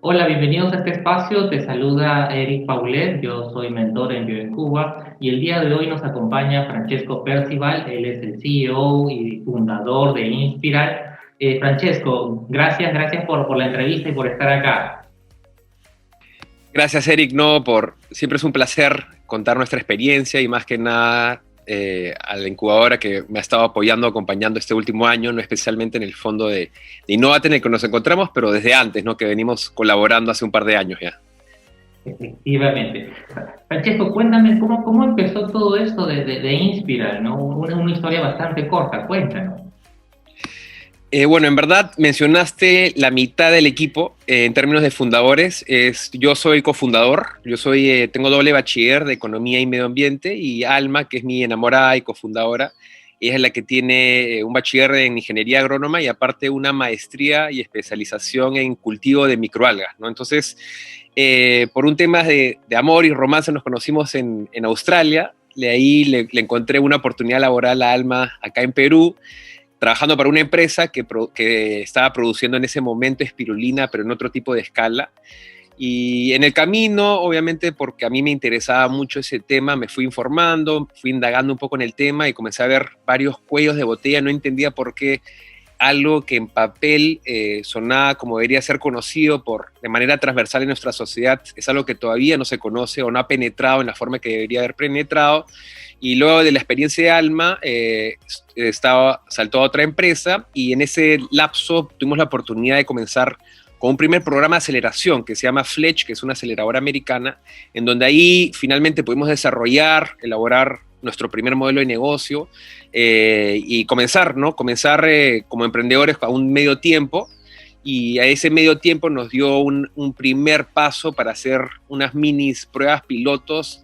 Hola, bienvenidos a este espacio. Te saluda Eric Paulet. Yo soy mentor en Yo en Cuba y el día de hoy nos acompaña Francesco Percival. Él es el CEO y fundador de Inspiral. Francesco, gracias por la entrevista y por estar acá. Gracias, Eric. No, siempre es un placer contar nuestra experiencia y más que nada a la incubadora que me ha estado apoyando, acompañando este último año, no especialmente en el fondo de Innovate en el que nos encontramos, pero desde antes, ¿no? Que venimos colaborando hace un par de años ya. Efectivamente. Francesco, cuéntame cómo empezó todo esto de Inspiral, ¿no? Una historia bastante corta, cuéntanos. Bueno, en verdad mencionaste la mitad del equipo en términos de fundadores. Yo soy cofundador, tengo doble bachiller de Economía y Medio Ambiente y Alma, que es mi enamorada y cofundadora, ella es la que tiene un bachiller en Ingeniería Agrónoma y aparte una maestría y especialización en cultivo de microalgas, ¿no? Entonces, por un tema de amor y romance nos conocimos en Australia, de ahí le encontré una oportunidad laboral a Alma acá en Perú, trabajando para una empresa que estaba produciendo en ese momento espirulina, pero en otro tipo de escala. Y en el camino, obviamente, porque a mí me interesaba mucho ese tema, me fui informando, fui indagando un poco en el tema y comencé a ver varios cuellos de botella. No entendía por qué algo que en papel sonaba como debería ser conocido de manera transversal en nuestra sociedad, es algo que todavía no se conoce o no ha penetrado en la forma que debería haber penetrado. Y luego de la experiencia de Alma, saltó a otra empresa y en ese lapso tuvimos la oportunidad de comenzar con un primer programa de aceleración que se llama Fletch, que es una aceleradora americana, en donde ahí finalmente pudimos desarrollar, elaborar nuestro primer modelo de negocio y comenzar, ¿no? Comenzar como emprendedores a un medio tiempo, y a ese medio tiempo nos dio un primer paso para hacer unas minis pruebas pilotos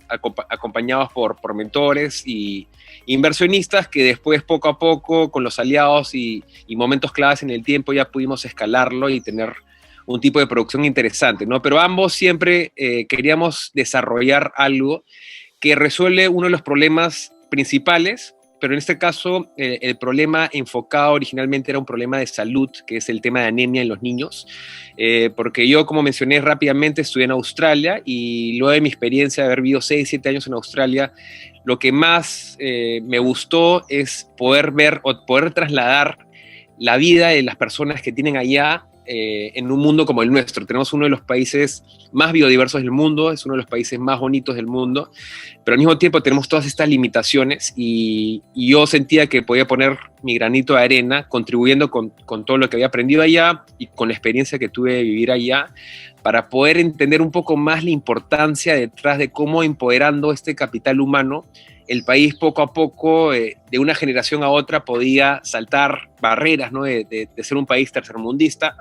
acompañados por mentores y inversionistas que después poco a poco con los aliados y momentos claves en el tiempo ya pudimos escalarlo y tener un tipo de producción interesante, ¿no? Pero ambos siempre queríamos desarrollar algo que resuelve uno de los problemas principales, pero en este caso el problema enfocado originalmente era un problema de salud, que es el tema de anemia en los niños, porque yo, como mencioné rápidamente, estudié en Australia y luego de mi experiencia de haber vivido 6, 7 años en Australia, lo que más me gustó es poder ver o poder trasladar la vida de las personas que tienen allá en un mundo como el nuestro. Tenemos uno de los países más biodiversos del mundo, es uno de los países más bonitos del mundo, pero al mismo tiempo tenemos todas estas limitaciones y yo sentía que podía poner mi granito de arena contribuyendo con todo lo que había aprendido allá y con la experiencia que tuve de vivir allá para poder entender un poco más la importancia detrás de cómo empoderando este capital humano el país poco a poco, de una generación a otra, podía saltar barreras, ¿no? De ser un país tercermundista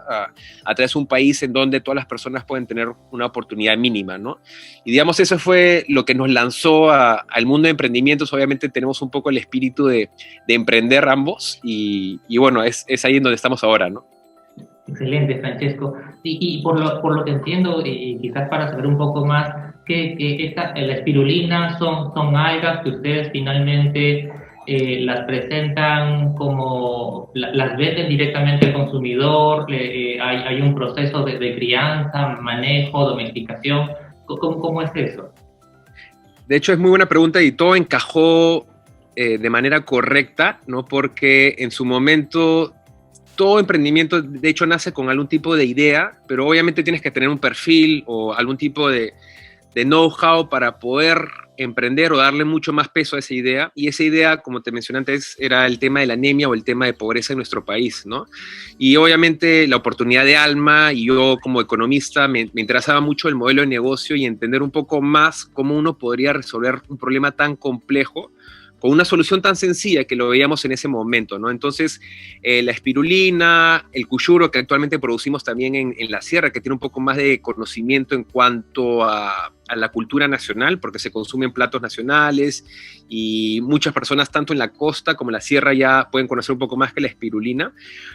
a través de un país en donde todas las personas pueden tener una oportunidad mínima, ¿no? Y digamos, eso fue lo que nos lanzó al mundo de emprendimientos. Obviamente tenemos un poco el espíritu de emprender ambos y bueno, es ahí en donde estamos ahora, ¿no? Excelente, Francesco. Y por lo que entiendo, y quizás para saber un poco más, la espirulina son algas que ustedes finalmente las presentan como, las venden directamente al consumidor, hay un proceso de crianza, manejo, domesticación. ¿Cómo es eso? De hecho, es muy buena pregunta y todo encajó de manera correcta, ¿no? Porque en su momento todo emprendimiento, de hecho, nace con algún tipo de idea, pero obviamente tienes que tener un perfil o algún tipo de know-how para poder emprender o darle mucho más peso a esa idea. Y esa idea, como te mencioné antes, era el tema de la anemia o el tema de pobreza en nuestro país, ¿no? Y obviamente la oportunidad de Alma y yo como economista me interesaba mucho el modelo de negocio y entender un poco más cómo uno podría resolver un problema tan complejo con una solución tan sencilla que lo veíamos en ese momento, ¿no? Entonces, la espirulina, el cuyuro que actualmente producimos también en la sierra, que tiene un poco más de conocimiento en cuanto a a la cultura nacional, porque se consumen platos nacionales y muchas personas, tanto en la costa como en la sierra, ya pueden conocer un poco más que la espirulina.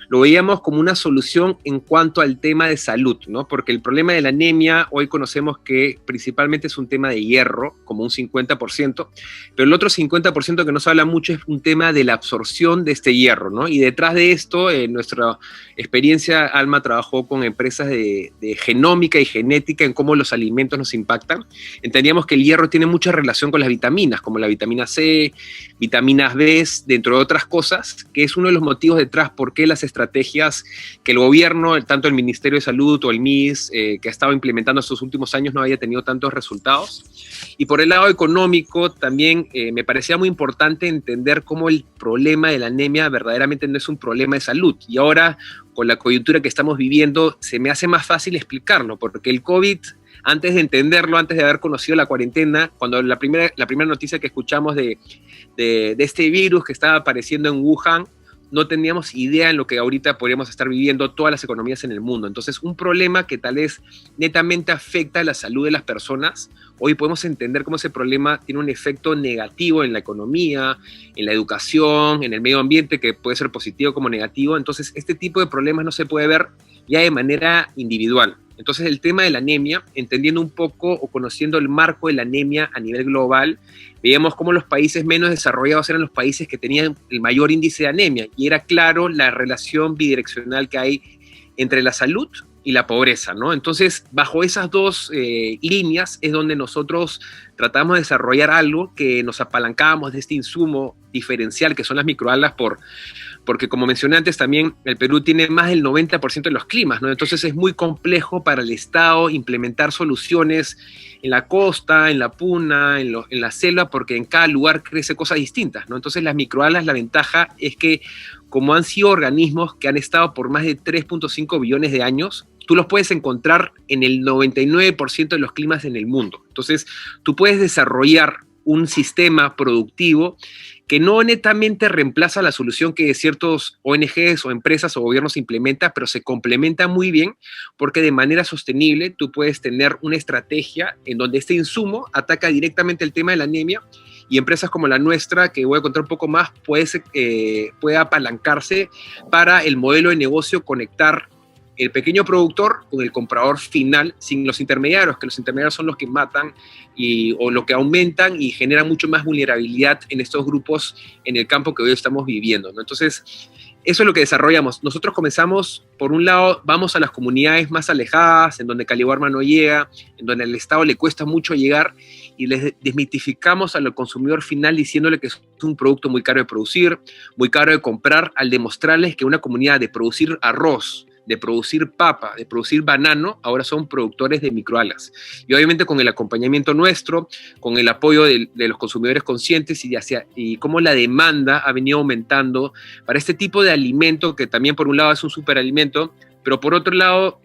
Lo veíamos como una solución en cuanto al tema de salud, ¿no? Porque el problema de la anemia, hoy conocemos que principalmente es un tema de hierro, como un 50%, pero el otro 50% que no se habla mucho es un tema de la absorción de este hierro, ¿no? Y detrás de esto, en nuestra experiencia, Alma trabajó con empresas de genómica y genética en cómo los alimentos nos impactan. Entendíamos que el hierro tiene mucha relación con las vitaminas, como la vitamina C, vitaminas B, dentro de otras cosas, que es uno de los motivos detrás por qué las estrategias que el gobierno, tanto el Ministerio de Salud o el MIS, que ha estado implementando estos últimos años, no haya tenido tantos resultados. Y por el lado económico, también me parecía muy importante entender cómo el problema de la anemia verdaderamente no es un problema de salud. Y ahora, con la coyuntura que estamos viviendo, se me hace más fácil explicarlo, porque el COVID, antes de entenderlo, antes de haber conocido la cuarentena, cuando la primera noticia que escuchamos de este virus que estaba apareciendo en Wuhan, no teníamos idea en lo que ahorita podríamos estar viviendo todas las economías en el mundo. Entonces, un problema que tal vez netamente afecta a la salud de las personas, hoy podemos entender cómo ese problema tiene un efecto negativo en la economía, en la educación, en el medio ambiente, que puede ser positivo como negativo. Entonces, este tipo de problemas no se puede ver ya de manera individual. Entonces, el tema de la anemia, entendiendo un poco o conociendo el marco de la anemia a nivel global, veíamos cómo los países menos desarrollados eran los países que tenían el mayor índice de anemia, y era claro la relación bidireccional que hay entre la salud y la pobreza, ¿no? Entonces, bajo esas dos líneas es donde nosotros tratamos de desarrollar algo que nos apalancábamos de este insumo diferencial que son las microalgas porque como mencioné antes también, el Perú tiene más del 90% de los climas, ¿no? Entonces es muy complejo para el Estado implementar soluciones en la costa, en la puna, en la selva, porque en cada lugar crece cosas distintas, ¿no? Entonces las microalgas, la ventaja es que como han sido organismos que han estado por más de 3.5 billones de años, tú los puedes encontrar en el 99% de los climas en el mundo. Entonces tú puedes desarrollar un sistema productivo que no netamente reemplaza la solución que ciertos ONGs o empresas o gobiernos implementan, pero se complementa muy bien porque de manera sostenible tú puedes tener una estrategia en donde este insumo ataca directamente el tema de la anemia, y empresas como la nuestra, que voy a contar un poco más, puede apalancarse para el modelo de negocio, conectar el pequeño productor con el comprador final sin los intermediarios, que los intermediarios son los que matan o lo que aumentan y generan mucho más vulnerabilidad en estos grupos en el campo que hoy estamos viviendo, ¿no? Entonces, eso es lo que desarrollamos. Nosotros comenzamos, por un lado, vamos a las comunidades más alejadas, en donde Caliwarma no llega, en donde al Estado le cuesta mucho llegar, y les desmitificamos al consumidor final diciéndole que es un producto muy caro de producir, muy caro de comprar, al demostrarles que una comunidad de producir arroz, de producir papa, de producir banano, ahora son productores de microalgas. Y obviamente con el acompañamiento nuestro, con el apoyo de los consumidores conscientes y cómo la demanda ha venido aumentando para este tipo de alimento, que también por un lado es un superalimento, pero por otro lado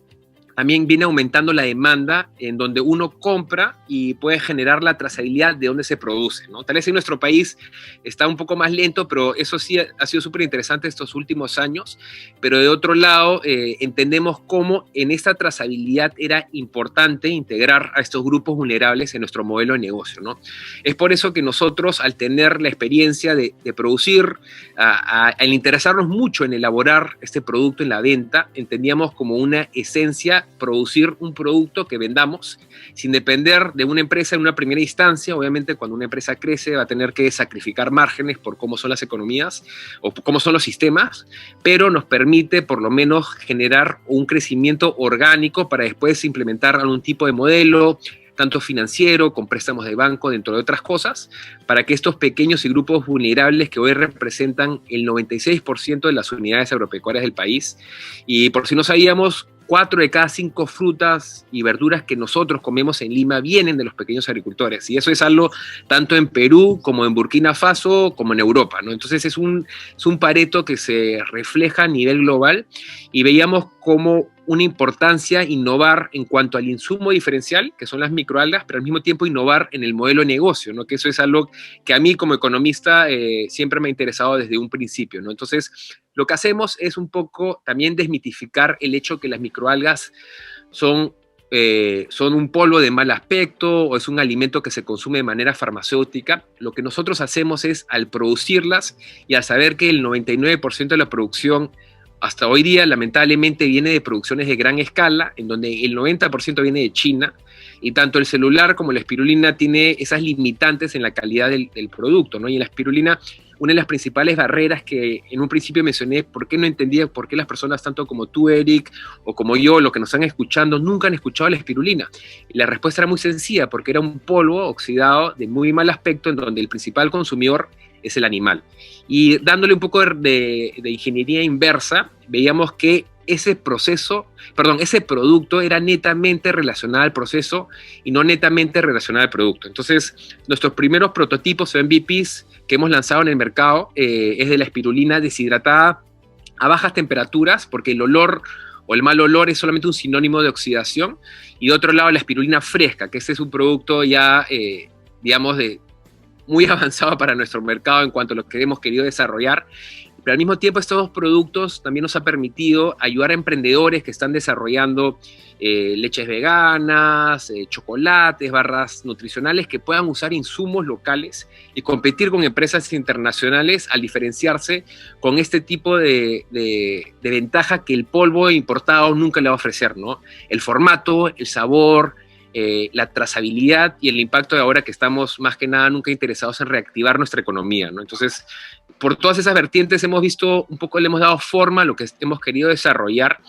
también viene aumentando la demanda, en donde uno compra y puede generar la trazabilidad de dónde se produce, ¿no? Tal vez en nuestro país está un poco más lento, pero eso sí ha sido súper interesante estos últimos años. Pero de otro lado, entendemos cómo en esta trazabilidad era importante integrar a estos grupos vulnerables en nuestro modelo de negocio, ¿no? Es por eso que nosotros, al tener la experiencia de producir, al interesarnos mucho en elaborar este producto en la venta, entendíamos como una esencia producir un producto que vendamos sin depender de una empresa en una primera instancia. Obviamente, cuando una empresa crece va a tener que sacrificar márgenes por cómo son las economías o cómo son los sistemas, pero nos permite por lo menos generar un crecimiento orgánico para después implementar algún tipo de modelo, tanto financiero, con préstamos de banco, dentro de otras cosas, para que estos pequeños y grupos vulnerables que hoy representan el 96% de las unidades agropecuarias del país, y por si no sabíamos, 4 de cada 5 frutas y verduras que nosotros comemos en Lima vienen de los pequeños agricultores, y eso es algo tanto en Perú como en Burkina Faso como en Europa, ¿no? Entonces es un pareto que se refleja a nivel global, y veíamos como una importancia innovar en cuanto al insumo diferencial, que son las microalgas, pero al mismo tiempo innovar en el modelo de negocio, ¿no? Que eso es algo que a mí como economista siempre me ha interesado desde un principio, ¿no? Entonces, lo que hacemos es un poco también desmitificar el hecho que las microalgas son son un polvo de mal aspecto o es un alimento que se consume de manera farmacéutica. Lo que nosotros hacemos es, al producirlas y al saber que el 99% de la producción hasta hoy día lamentablemente viene de producciones de gran escala, en donde el 90% viene de China, y tanto el celular como la espirulina tiene esas limitantes en la calidad del producto, ¿no? Y en la espirulina, una de las principales barreras que en un principio mencioné, por qué no entendía por qué las personas, tanto como tú, Eric, o como yo, lo que nos están escuchando, nunca han escuchado la espirulina. Y la respuesta era muy sencilla, porque era un polvo oxidado de muy mal aspecto, en donde el principal consumidor es el animal. Y dándole un poco de ingeniería inversa, veíamos que ese producto era netamente relacionado al proceso y no netamente relacionado al producto. Entonces, nuestros primeros prototipos o MVPs que hemos lanzado en el mercado es de la espirulina deshidratada a bajas temperaturas, porque el olor o el mal olor es solamente un sinónimo de oxidación, y de otro lado la espirulina fresca, que ese es un producto ya, digamos, muy avanzado para nuestro mercado en cuanto a lo que hemos querido desarrollar. Pero al mismo tiempo estos dos productos también nos ha permitido ayudar a emprendedores que están desarrollando leches veganas, chocolates, barras nutricionales, que puedan usar insumos locales y competir con empresas internacionales al diferenciarse con este tipo de ventaja que el polvo importado nunca le va a ofrecer, ¿no? El formato, el sabor, la trazabilidad y el impacto de ahora que estamos más que nada nunca interesados en reactivar nuestra economía, ¿no? Entonces, por todas esas vertientes hemos visto un poco, le hemos dado forma a lo que hemos querido desarrollar,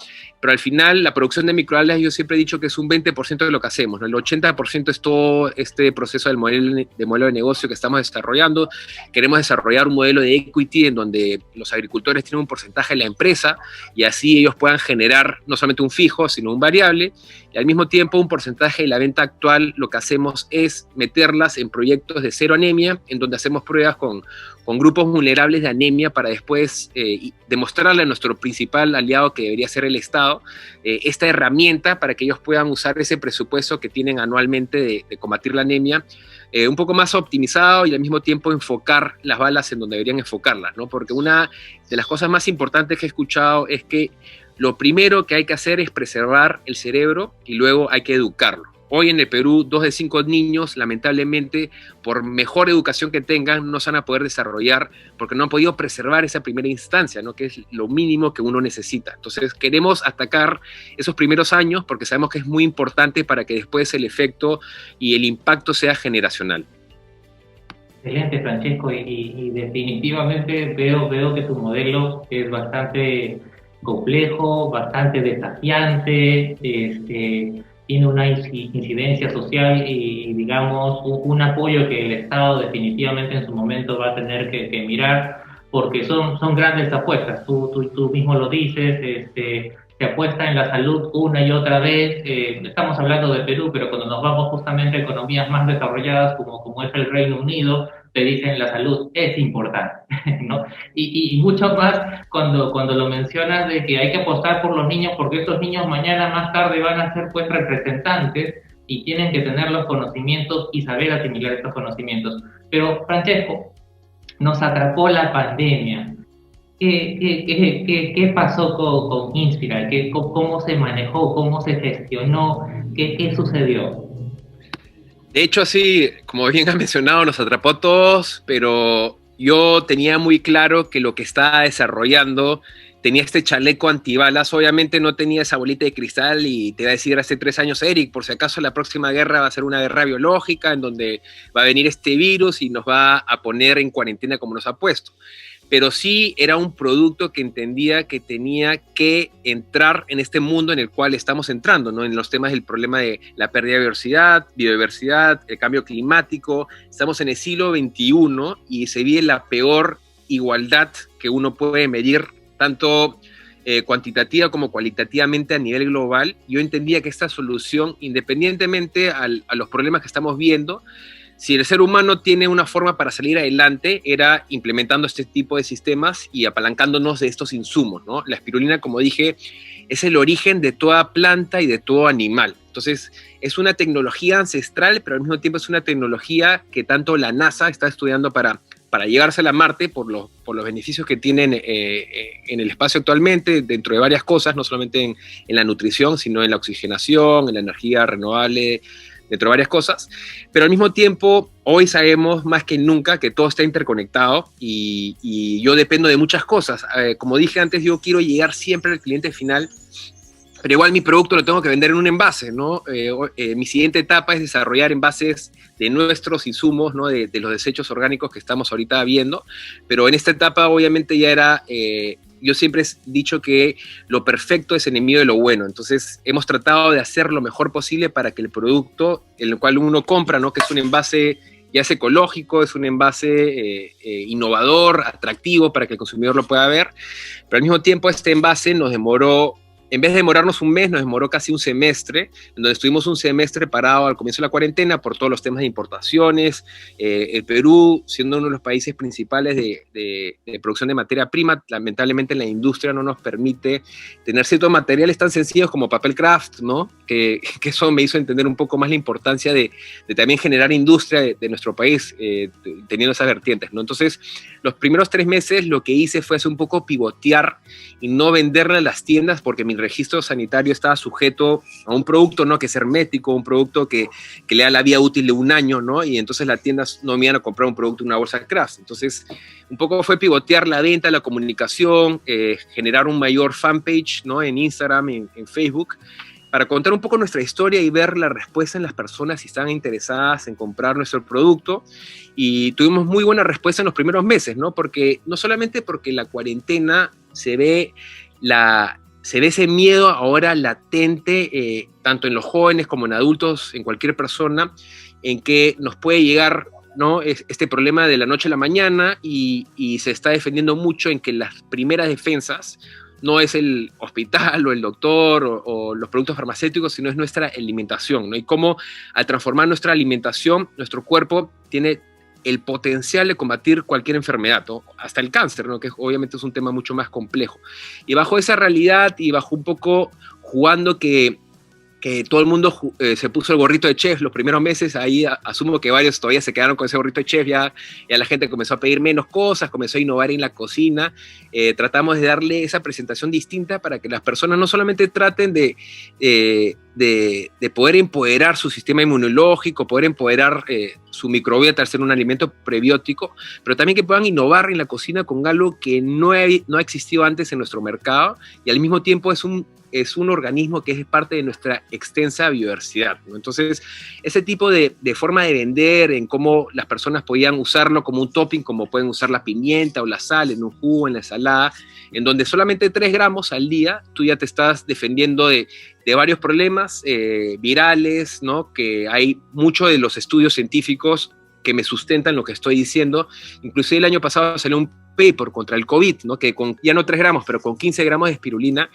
pero al final la producción de microalgas, yo siempre he dicho que es un 20% de lo que hacemos, ¿no? El 80% es todo este proceso del modelo de negocio que estamos desarrollando. Queremos desarrollar un modelo de equity en donde los agricultores tienen un porcentaje de la empresa y así ellos puedan generar no solamente un fijo, sino un variable, y al mismo tiempo un porcentaje de la venta actual. Lo que hacemos es meterlas en proyectos de cero anemia, en donde hacemos pruebas con grupos vulnerables de anemia para después demostrarle a nuestro principal aliado, que debería ser el Estado, esta herramienta para que ellos puedan usar ese presupuesto que tienen anualmente de combatir la anemia, un poco más optimizado, y al mismo tiempo enfocar las balas en donde deberían enfocarlas, ¿no? Porque una de las cosas más importantes que he escuchado es que lo primero que hay que hacer es preservar el cerebro y luego hay que educarlo. Hoy en el Perú, 2 de 5 niños, lamentablemente, por mejor educación que tengan, no se van a poder desarrollar porque no han podido preservar esa primera instancia, ¿no? Que es lo mínimo que uno necesita. Entonces, queremos atacar esos primeros años porque sabemos que es muy importante para que después el efecto y el impacto sea generacional. Excelente, Francesco, y definitivamente veo que tu modelo es bastante complejo, bastante desafiante, tiene una incidencia social y digamos, un apoyo que el Estado definitivamente en su momento va a tener que mirar, porque son grandes apuestas. Tú mismo lo dices, se apuesta en la salud una y otra vez. Estamos hablando de Perú, pero cuando nos vamos justamente a economías más desarrolladas como es el Reino Unido, te dicen la salud es importante, ¿no? Y mucho más cuando lo mencionas de que hay que apostar por los niños, porque estos niños mañana más tarde van a ser pues representantes y tienen que tener los conocimientos y saber asimilar estos conocimientos. Pero Francesco, nos atrapó la pandemia. ¿Qué pasó con Inspira? ¿Cómo se manejó? ¿Cómo se gestionó? ¿Qué sucedió? De hecho, sí, como bien has mencionado, nos atrapó a todos, pero yo tenía muy claro que lo que estaba desarrollando tenía este chaleco antibalas. Obviamente no tenía esa bolita de cristal y te iba a decir hace 3 años, Eric, por si acaso la próxima guerra va a ser una guerra biológica en donde va a venir este virus y nos va a poner en cuarentena como nos ha puesto. Pero sí era un producto que entendía que tenía que entrar en este mundo en el cual estamos entrando, ¿no? En los temas del problema de la pérdida de biodiversidad, el cambio climático. Estamos en el siglo XXI y se vive la peor igualdad que uno puede medir, tanto cuantitativa como cualitativamente a nivel global. Yo entendía que esta solución, independientemente a los problemas que estamos viendo, si el ser humano tiene una forma para salir adelante, era implementando este tipo de sistemas y apalancándonos de estos insumos, ¿no? La espirulina, como dije, es el origen de toda planta y de todo animal. Entonces, es una tecnología ancestral, pero al mismo tiempo es una tecnología que tanto la NASA está estudiando para para llegársela a Marte por los beneficios que tienen en el espacio actualmente, dentro de varias cosas, no solamente en la nutrición, sino en la oxigenación, en la energía renovable, dentro de varias cosas, pero al mismo tiempo hoy sabemos más que nunca que todo está interconectado y yo dependo de muchas cosas. Como dije antes, yo quiero llegar siempre al cliente final, pero igual mi producto lo tengo que vender en un envase, ¿no? Mi siguiente etapa es desarrollar envases de nuestros insumos, ¿no? De los desechos orgánicos que estamos ahorita viendo, pero en esta etapa obviamente ya era... yo siempre he dicho que lo perfecto es enemigo de lo bueno, entonces hemos tratado de hacer lo mejor posible para que el producto en el cual uno compra, ¿no? Que es un envase ya es ecológico, es un envase innovador, atractivo para que el consumidor lo pueda ver, pero al mismo tiempo este envase nos demoró, en vez de demorarnos un mes, nos demoró casi un semestre, en donde estuvimos un semestre parado al comienzo de la cuarentena por todos los temas de importaciones. El Perú, siendo uno de los países principales de producción de materia prima, lamentablemente la industria no nos permite tener ciertos materiales tan sencillos como papel craft, ¿no? Que eso me hizo entender un poco más la importancia de también generar industria de nuestro país, teniendo esas vertientes, ¿no? Entonces, los primeros 3 meses lo que hice fue hacer un poco pivotear y no venderle a las tiendas porque mi registro sanitario estaba sujeto a un producto, ¿no? Que es hermético, un producto que le da la vida útil de 1 año, ¿no? Y entonces las tiendas no me iban a comprar un producto en una bolsa de craft. Entonces, un poco fue pivotear la venta, la comunicación, generar un mayor fanpage, ¿no? En Instagram, en Facebook, para contar un poco nuestra historia y ver la respuesta en las personas si estaban interesadas en comprar nuestro producto. Y tuvimos muy buena respuesta en los primeros meses, ¿no? Porque no solamente porque la cuarentena se ve ese miedo ahora latente, tanto en los jóvenes como en adultos, en cualquier persona, en que nos puede llegar, ¿no? Este problema de la noche a la mañana y se está defendiendo mucho en que las primeras defensas no es el hospital o el doctor o los productos farmacéuticos, sino es nuestra alimentación, ¿no? Y cómo al transformar nuestra alimentación, nuestro cuerpo tiene el potencial de combatir cualquier enfermedad, ¿no? Hasta el cáncer, ¿no? Que obviamente es un tema mucho más complejo. Y bajo esa realidad y bajo un poco jugando que todo el mundo se puso el gorrito de chef los primeros meses, ahí asumo que varios todavía se quedaron con ese gorrito de chef, ya la gente comenzó a pedir menos cosas, comenzó a innovar en la cocina, tratamos de darle esa presentación distinta para que las personas no solamente traten de poder empoderar su sistema inmunológico, poder empoderar su microbiota al ser un alimento prebiótico, pero también que puedan innovar en la cocina con algo que no ha existido antes en nuestro mercado y al mismo tiempo es un organismo que es parte de nuestra extensa biodiversidad, ¿no? Entonces, ese tipo de forma de vender, en cómo las personas podían usarlo como un topping, como pueden usar la pimienta o la sal en un jugo, en la ensalada, en donde solamente 3 gramos al día, tú ya te estás defendiendo de varios problemas virales, ¿no? Que hay muchos de los estudios científicos que me sustentan lo que estoy diciendo. Inclusive el año pasado salió un paper contra el COVID, ¿no? Que con ya no 3 gramos, pero con 15 gramos de espirulina,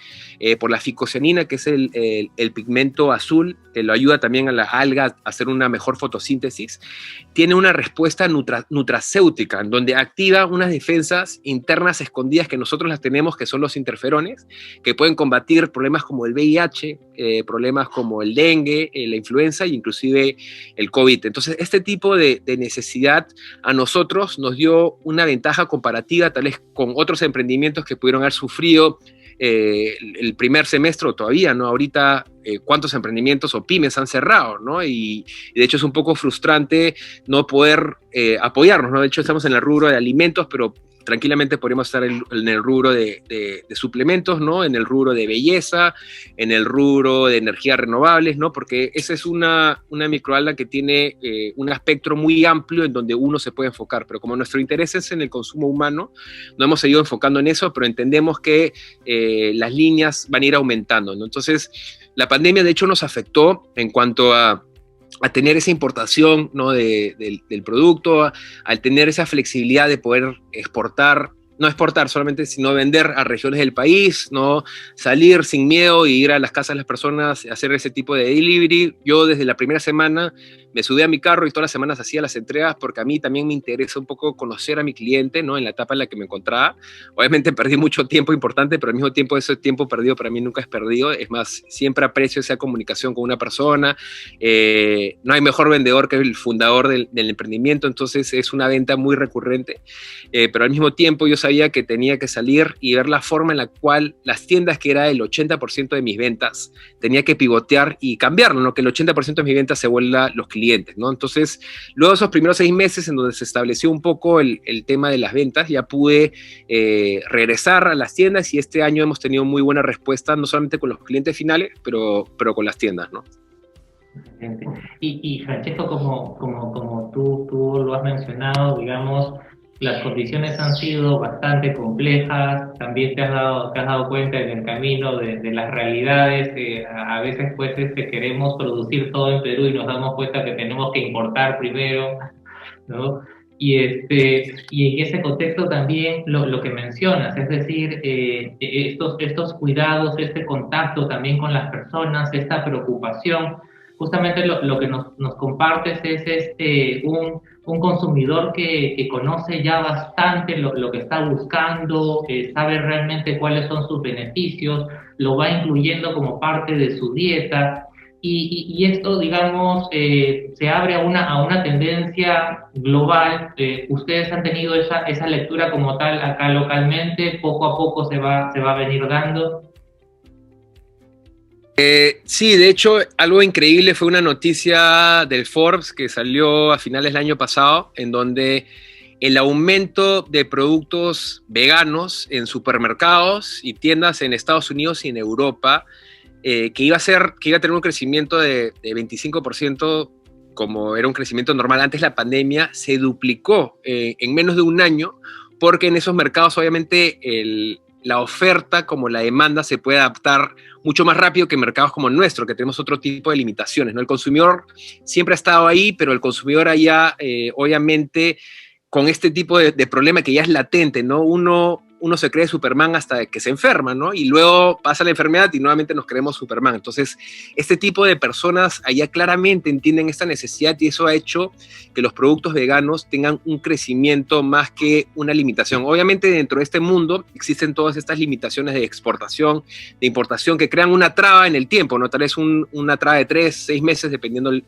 por la ficocianina, que es el pigmento azul, que lo ayuda también a la alga a hacer una mejor fotosíntesis, tiene una respuesta nutracéutica, en donde activa unas defensas internas escondidas que nosotros las tenemos, que son los interferones, que pueden combatir problemas como el VIH, problemas como el dengue, la influenza e inclusive el COVID. Entonces, este tipo de necesidad a nosotros nos dio una ventaja comparativa tal vez con otros emprendimientos que pudieron haber sufrido el primer semestre o todavía, ¿no? Ahorita, ¿cuántos emprendimientos o pymes han cerrado, ¿no? Y de hecho es un poco frustrante no poder apoyarnos, ¿no? De hecho estamos en el rubro de alimentos, pero tranquilamente podríamos estar en el rubro de suplementos, ¿no? En el rubro de belleza, en el rubro de energías renovables, ¿no? Porque esa es una microalga que tiene un espectro muy amplio en donde uno se puede enfocar, pero como nuestro interés es en el consumo humano, no hemos seguido enfocando en eso, pero entendemos que las líneas van a ir aumentando, ¿no? Entonces, la pandemia de hecho nos afectó en cuanto a tener esa importación, ¿no? del producto, al tener esa flexibilidad de poder exportar, no exportar solamente, sino vender a regiones del país, ¿no? Salir sin miedo y ir a las casas de las personas, hacer ese tipo de delivery. Yo desde la primera semana me subí a mi carro y todas las semanas hacía las entregas porque a mí también me interesa un poco conocer a mi cliente, ¿no? En la etapa en la que me encontraba. Obviamente perdí mucho tiempo importante, pero al mismo tiempo ese tiempo perdido para mí nunca es perdido. Es más, siempre aprecio esa comunicación con una persona. No hay mejor vendedor que el fundador del emprendimiento, entonces es una venta muy recurrente. Pero al mismo tiempo yo sabía que tenía que salir y ver la forma en la cual las tiendas, que era el 80% de mis ventas, tenía que pivotear y cambiarlo, ¿no? Que el 80% de mis ventas se vuelva los clientes, ¿no? Entonces, luego de esos primeros 6 meses en donde se estableció un poco el tema de las ventas, ya pude regresar a las tiendas y este año hemos tenido muy buena respuesta, no solamente con los clientes finales, pero con las tiendas, ¿no? Y Francesco, como tú lo has mencionado, digamos, las condiciones han sido bastante complejas, también te has dado cuenta en el camino de las realidades, a veces pues queremos producir todo en Perú y nos damos cuenta que tenemos que importar primero, ¿no? Y en ese contexto también lo que mencionas, es decir, estos cuidados, este contacto también con las personas, esta preocupación, justamente lo que nos compartes es un consumidor que conoce ya bastante lo que está buscando, sabe realmente cuáles son sus beneficios, lo va incluyendo como parte de su dieta. Y esto, digamos, se abre a una tendencia global. Ustedes han tenido esa lectura como tal acá localmente, poco a poco se va a venir dando. Sí, de hecho, algo increíble fue una noticia del Forbes que salió a finales del año pasado, en donde el aumento de productos veganos en supermercados y tiendas en Estados Unidos y en Europa, que iba a tener un crecimiento de 25%, como era un crecimiento normal antes de la pandemia, se duplicó en menos de un año, porque en esos mercados obviamente la oferta como la demanda se puede adaptar mucho más rápido que mercados como el nuestro, que tenemos otro tipo de limitaciones, ¿no? El consumidor siempre ha estado ahí, pero el consumidor allá, obviamente, con este tipo de problema que ya es latente, ¿no? Uno se cree Superman hasta que se enferma, ¿no? Y luego pasa la enfermedad y nuevamente nos creemos Superman. Entonces, este tipo de personas allá claramente entienden esta necesidad y eso ha hecho que los productos veganos tengan un crecimiento más que una limitación. Obviamente, dentro de este mundo existen todas estas limitaciones de exportación, de importación, que crean una traba en el tiempo, ¿no? Tal vez una traba de 3, 6 meses, dependiendo en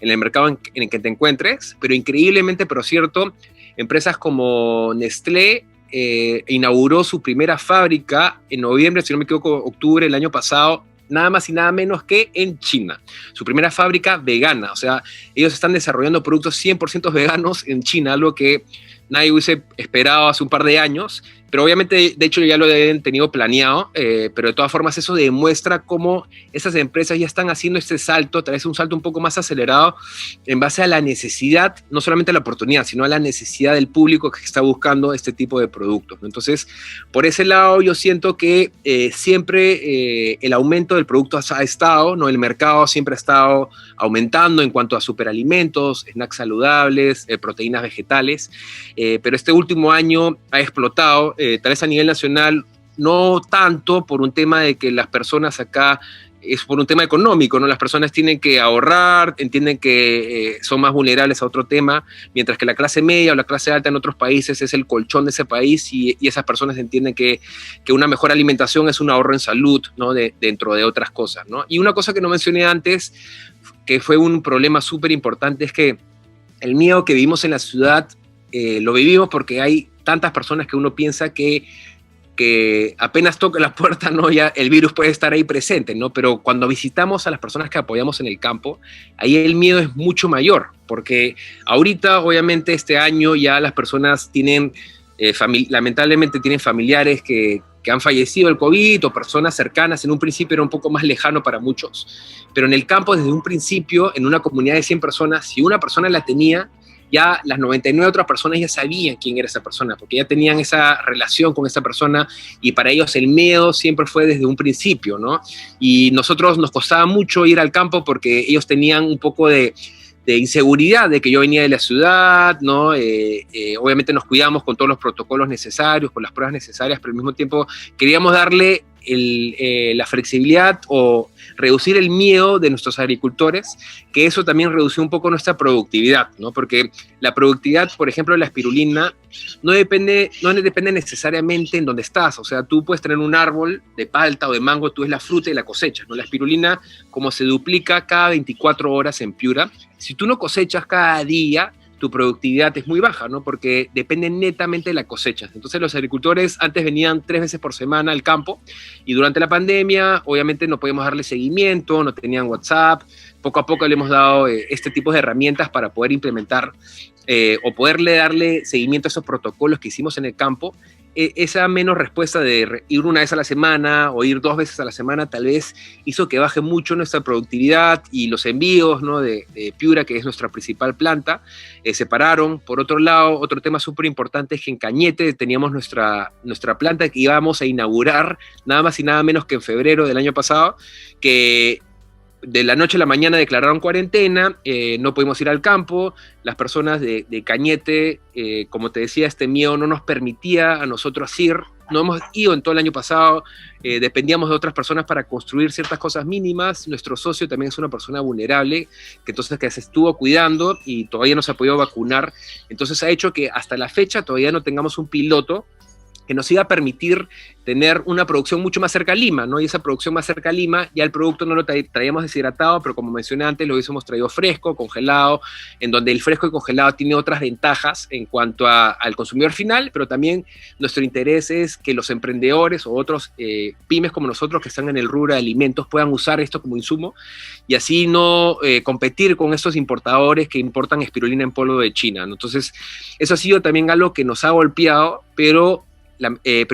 el mercado en el que te encuentres, pero increíblemente, pero cierto, empresas como Nestlé inauguró su primera fábrica en noviembre, si no me equivoco, octubre del año pasado, nada más y nada menos que en China. Su primera fábrica vegana, o sea, ellos están desarrollando productos 100% veganos en China, algo que nadie hubiese esperado hace un par de años, pero obviamente, de hecho, ya lo habían tenido planeado, pero de todas formas eso demuestra cómo esas empresas ya están haciendo este salto, tal vez un salto un poco más acelerado, en base a la necesidad, no solamente a la oportunidad, sino a la necesidad del público que está buscando este tipo de productos, ¿no? Entonces, por ese lado, yo siento que siempre el aumento del producto ha estado, ¿no? El mercado siempre ha estado aumentando en cuanto a superalimentos, snacks saludables, proteínas vegetales, pero este último año ha explotado, tal vez a nivel nacional, no tanto por un tema de que las personas acá, es por un tema económico, ¿no? Las personas tienen que ahorrar, entienden que son más vulnerables a otro tema, mientras que la clase media o la clase alta en otros países es el colchón de ese país y esas personas entienden que una mejor alimentación es un ahorro en salud, ¿no? Dentro de otras cosas, ¿no? Y una cosa que no mencioné antes, que fue un problema súper importante, es que el miedo que vivimos en la ciudad lo vivimos porque hay tantas personas que uno piensa que apenas toca la puerta, ¿no? Ya el virus puede estar ahí presente, ¿no? Pero cuando visitamos a las personas que apoyamos en el campo, ahí el miedo es mucho mayor, porque ahorita, obviamente, este año ya las personas tienen, lamentablemente tienen familiares que han fallecido del COVID o personas cercanas. En un principio era un poco más lejano para muchos, pero en el campo desde un principio, en una comunidad de 100 personas, si una persona la tenía, ya las 99 otras personas ya sabían quién era esa persona, porque ya tenían esa relación con esa persona y para ellos el miedo siempre fue desde un principio, ¿no? Y nosotros nos costaba mucho ir al campo porque ellos tenían un poco de inseguridad de que yo venía de la ciudad, ¿no? Obviamente nos cuidamos con todos los protocolos necesarios, con las pruebas necesarias, pero al mismo tiempo queríamos darle la flexibilidad o reducir el miedo de nuestros agricultores, que eso también redució un poco nuestra productividad, ¿no? Porque la productividad, por ejemplo, de la espirulina no depende necesariamente en dónde estás. O sea, tú puedes tener un árbol de palta o de mango, tú ves la fruta y la cosechas, ¿no? La espirulina, como se duplica cada 24 horas en Piura, si tú no cosechas cada día, tu productividad es muy baja, ¿no? Porque depende netamente de la cosecha. Entonces los agricultores antes venían 3 veces por semana al campo y durante la pandemia obviamente no podíamos darle seguimiento, no tenían WhatsApp. Poco a poco le hemos dado este tipo de herramientas para poder implementar o poderle darle seguimiento a esos protocolos que hicimos en el campo. Esa menos respuesta de ir una vez a la semana o ir 2 veces a la semana tal vez hizo que baje mucho nuestra productividad y los envíos, ¿no? de Piura, que es nuestra principal planta, se pararon. Por otro lado, otro tema súper importante es que en Cañete teníamos nuestra planta que íbamos a inaugurar nada más y nada menos que en febrero del año pasado, que de la noche a la mañana declararon cuarentena, no pudimos ir al campo, las personas de Cañete, como te decía, este miedo no nos permitía a nosotros ir, no hemos ido en todo el año pasado, dependíamos de otras personas para construir ciertas cosas mínimas, nuestro socio también es una persona vulnerable, que se estuvo cuidando y todavía no se ha podido vacunar, entonces ha hecho que hasta la fecha todavía no tengamos un piloto que nos iba a permitir tener una producción mucho más cerca a Lima, ¿no? Y esa producción más cerca a Lima, ya el producto no lo traíamos deshidratado, pero como mencioné antes, lo hubiésemos traído fresco, congelado, en donde el fresco y congelado tiene otras ventajas en cuanto al consumidor final, pero también nuestro interés es que los emprendedores o otros pymes como nosotros que están en el rubro de alimentos puedan usar esto como insumo y así no competir con estos importadores que importan espirulina en polvo de China, ¿no? Entonces, eso ha sido también algo que nos ha golpeado, pero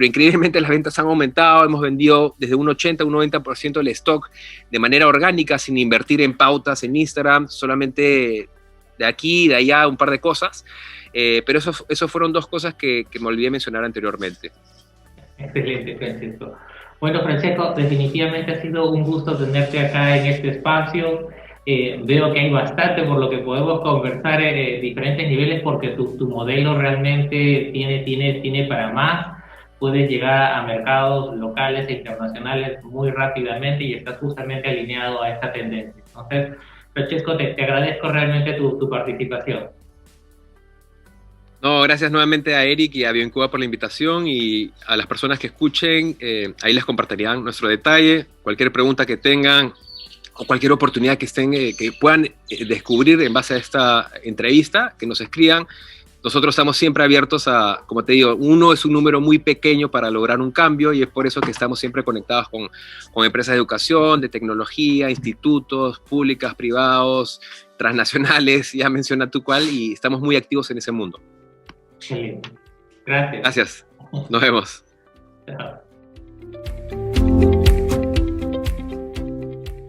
increíblemente las ventas han aumentado, hemos vendido desde un 80 a un 90% del stock de manera orgánica, sin invertir en pautas en Instagram, solamente de aquí y de allá un par de cosas, pero eso fueron 2 cosas que me olvidé mencionar anteriormente. Excelente, Francesco. Bueno, Francesco, definitivamente ha sido un gusto tenerte acá en este espacio. Veo que hay bastante por lo que podemos conversar en diferentes niveles porque tu modelo realmente tiene para más. Puedes llegar a mercados locales e internacionales muy rápidamente y estás justamente alineado a esta tendencia. Entonces, Francesco, te agradezco realmente tu participación. No, gracias nuevamente a Eric y a Bioincuba por la invitación y a las personas que escuchen, ahí les compartirían nuestro detalle, cualquier pregunta que tengan o cualquier oportunidad que puedan descubrir en base a esta entrevista, que nos escriban. Nosotros estamos siempre abiertos a, como te digo, 1 es un número muy pequeño para lograr un cambio y es por eso que estamos siempre conectados con empresas de educación, de tecnología, institutos, públicas, privados, transnacionales, ya menciona tú cuál, y estamos muy activos en ese mundo. Excelente. Gracias. Gracias. Nos vemos. Chao.